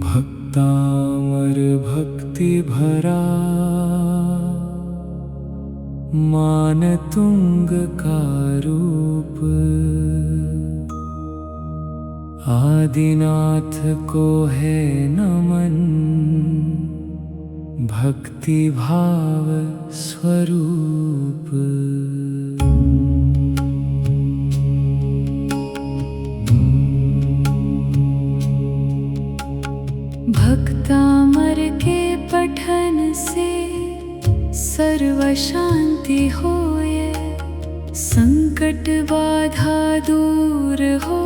भक्तामर भक्ति भरा मानतुंग का रूप, आदिनाथ को है नमन, भक्ति भाव स्वरूप। भक्तामर के पठन से सर्व शांति होए, संकट बाधा दूर हो,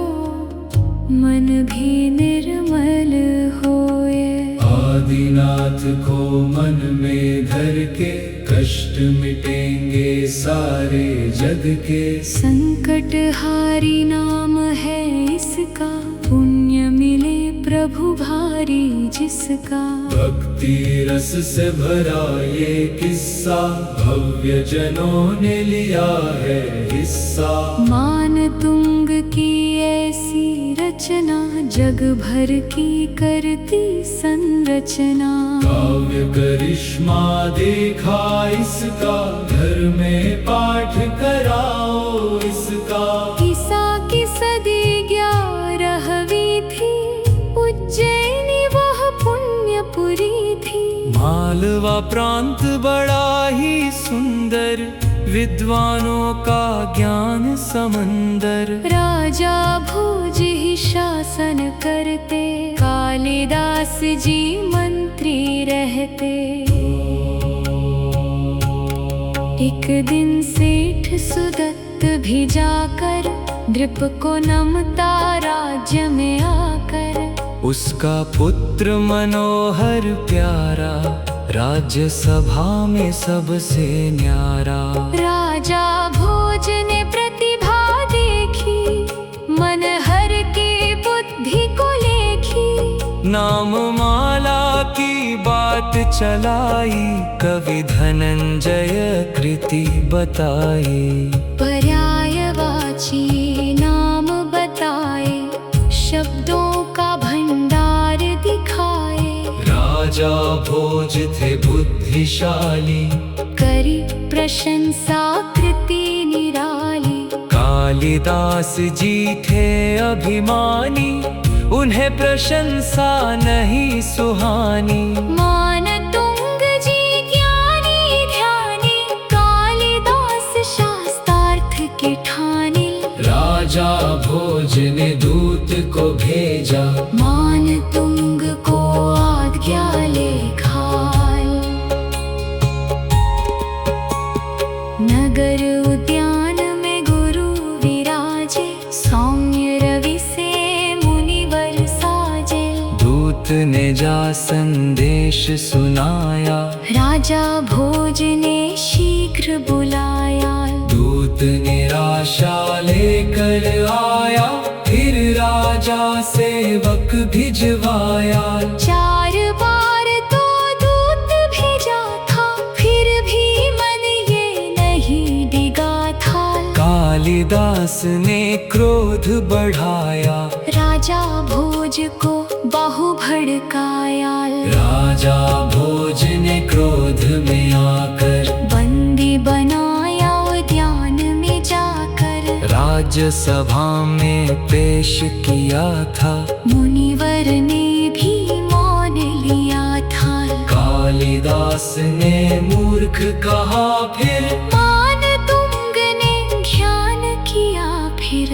मन भी निर्मल होए। आदिनाथ को मन में धर के, कष्ट मिटेंगे सारे जग के। संकट हारी नाम है इसका, पुण्य मिले प्रभु भारी जिसका। भक्ति रस से भरा ये किस्सा, भव्य जनों ने लिया है हिस्सा। मानतुंग की ऐसी रचना, जग भर की करती संरचना। काव्य करिश्मा देखा इसका, घर में पाठ कराओ इसका। ईसा की सदी 11वीं थी, उज्जैनी वह पुण्यपुरी थी। मालवा प्रांत बड़ा ही सुंदर, विद्वानों का ज्ञान समंदर। राजा भोज ही शासन करते, कालिदास जी मंत्री रहते। एक दिन सेठ सुदत्त भी जाकर, नृप को नमता राज्य में आकर। उसका पुत्र मनोहर प्यारा, राज्य सभा में सबसे न्यारा। राजा भोज ने प्रतिभा देखी, मनहर के बुद्धि को लेखी। नाम माला की बात चलाई, कवि धनंजय कृति बताई। पर्यायवाची नाम बताए, शब्दों का भंडार दिखाए। राजा भोज थे बुद्धिशाली, करी प्रशंसा कृति निराली। कालिदास जी थे अभिमानी, उन्हें प्रशंसा नहीं सुहानी। मानतुंग जी ज्ञानी ध्यानी, कालिदास शास्त्रार्थ के ठानी। राजा भोज ने दूत को भेजा, मानतुंग को आज्ञा लेखाय। नगर उद्यान में गुरु विराजे, सौम्य रवि से मुनिवर साजे। दूत ने जा संदेश सुनाया, राजा भोज ने शीघ्र बुलाया। दूत निराशा लेकर आया, फिर राजा सेवक भिजवाया। 4 बार तो दूत भेजा था, फिर भी मन ये नहीं डिगा था। कालिदास ने क्रोध बढ़ाया, राजा भोज को बाहु भड़काया। राजा भोज ने क्रोध में आकर, बंदी बनाया उद्यान में जाकर। राज्य सभा में पेश किया था, मुनिवर ने भी मौन लिया था। कालिदास ने मूर्ख कहा फिर, मानतुंग ने ज्ञान किया फिर।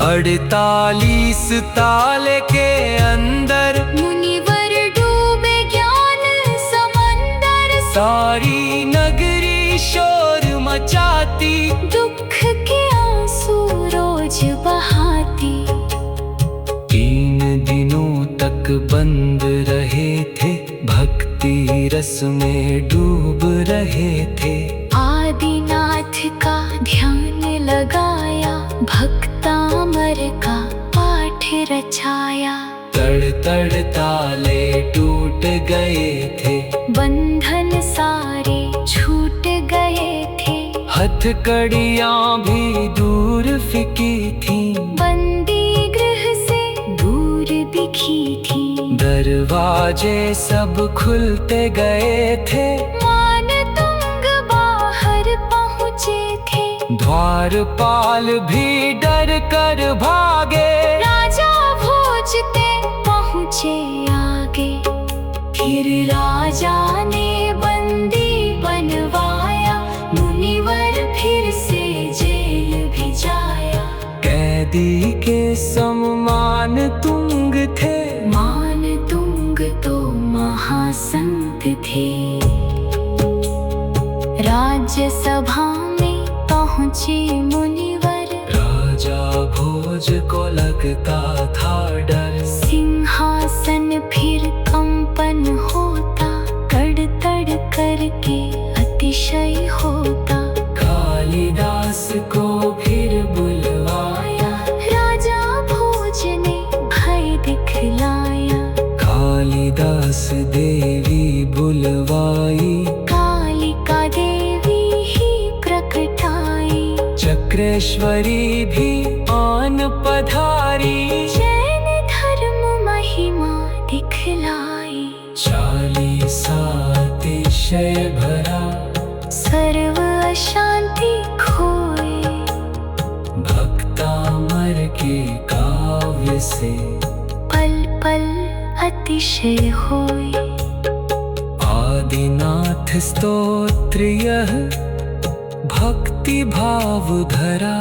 48 ताले के अंदर, मुनिवर डूबे ज्ञान समंदर। सारी नगरी शोर मचाती, दुख के आंसू रोज बहाती। 3 दिनों तक बंद रहे थे, भक्ति रस में डूब रहे थे। आदिनाथ का ध्यान लगाया, भक्तामर का पाठ रचाया। तड़ तड़ ताले टूट गए थे, बंधन सारे छूट गए थे। हथकड़ियाँ भी दूर फिकी थी, बंदी गृह से दूर दिखी थी। दरवाजे सब खुलते गए थे, मान तुंग बाहर पहुँचे थे। द्वारपाल भी डर कर भागे, राजा भोजते पहुँचे आगे। फिर राजा ने बंदी बनवाया, मुनिवर फिर से जेल भिजाया। कैदी के सम्मान तुंग थे, मान तुंग तो महासंत थे। राज्यसभा में पहुँचे मुनिवर, राजा भोज को लगता था डर। सिंहासन फिर कंपन होता, कड़तड़ करके अतिशय होता। कालिदास को फिर बुलवाया, राजा भोज ने भय दिखलाया। कालिदास देवी बुलवाई, कालिका देवी ही प्रकटाई। चक्रेश्वरी भी आन पधारी, जैन धर्म महिमा दिखलाई। 40 अतिशय भरा, सर्व अशांति खोए। भक्तामर के काव्य से पल पल अतिशय होए। आदिनाथ स्तोत्र यह भक्ति भाव धरा।